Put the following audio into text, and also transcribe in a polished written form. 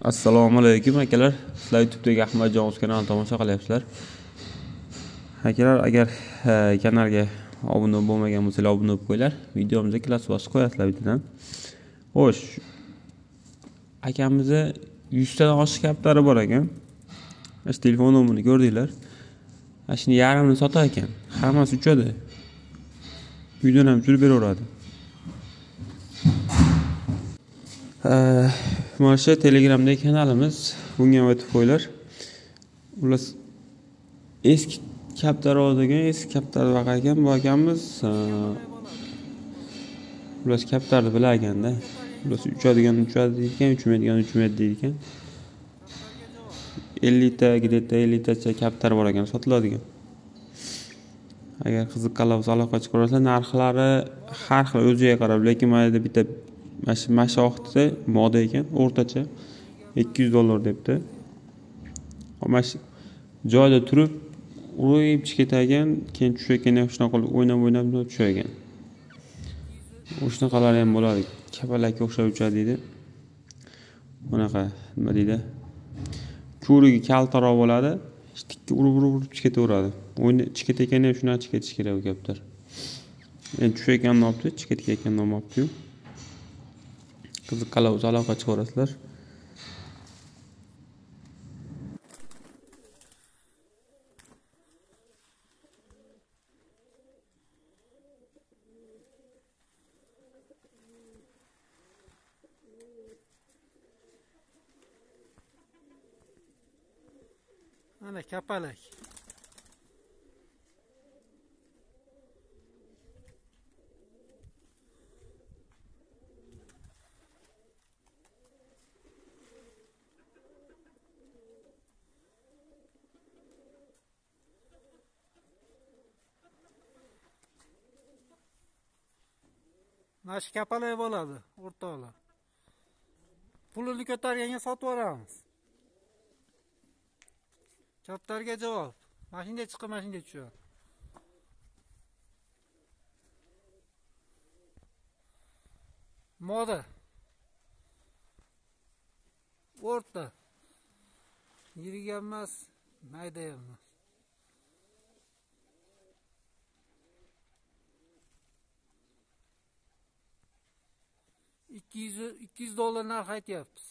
Assalomu alaykum akalar. Sizlar YouTube'dagi Ahmadjon o'z kanalini tomosha qilyapsizlar. Akalar, agar kanalga obuna bo'lmagan bo'lsangiz obuna bo'lib qo'yinglar. Videomizga klass bosib qo'yasizlar bittadan. Xo'sh. Akamizda 100 tadan oshiq kaptari bor ekan. Mana telefon nomerini ko'rdinglar. Mana shuni yarmini sotar ekan. Hammasi uchadi. Uydan ham turib beraveradi. Mana shu Telegramdagi kanalimiz, bunga ham o'tib qo'yinglar. Ular eski kaptar oladigan, eski kaptar vaqar ekan bu akamiz. Ular kaptarni bilar ekanda. Ular uchadigan ekan, uchmaydigan uchmaydi ekan. 50 ta, 50 tacha kaptar bor ekan, sotiladigan. Agar qiziqqanlar bo'lsa aloqa chiqarsa, narxlari har xil o'ziga qarab, lekin mana bitta masha vaqtida moda ekan, o'rtacha $200 debdi. Mana joyda turib urib chiqetagan, keyin tushayotganda ham shunaqa qilib o'ynab tushagan. O'shunaqalar ham bo'ladi. Kapalakka o'xshab uchadi deydi. Bunaqa nima deydi? Ko'rigi kaltaroq bo'ladi. Tikka urib chiqetaveradi. Chiqetayotganda ham shunday chiqetish kerak bu kaptar. Endi tushayotganini olibdi, chiqetayotganini olmabdi-yu. Qiziqqanlar bo'lsa aloqa chiqarasizlar. Ana kapalak. Mana shu kapalak bo'ladi, o'rtoqlar. Pulini ko'targanga sotib yuboramiz. Kaptarga javob. Mashinaga chiqib, mashinaga tushadi. Moda. O'rta. Yiriga emas, mayda emas. $200 narx aytyapmiz.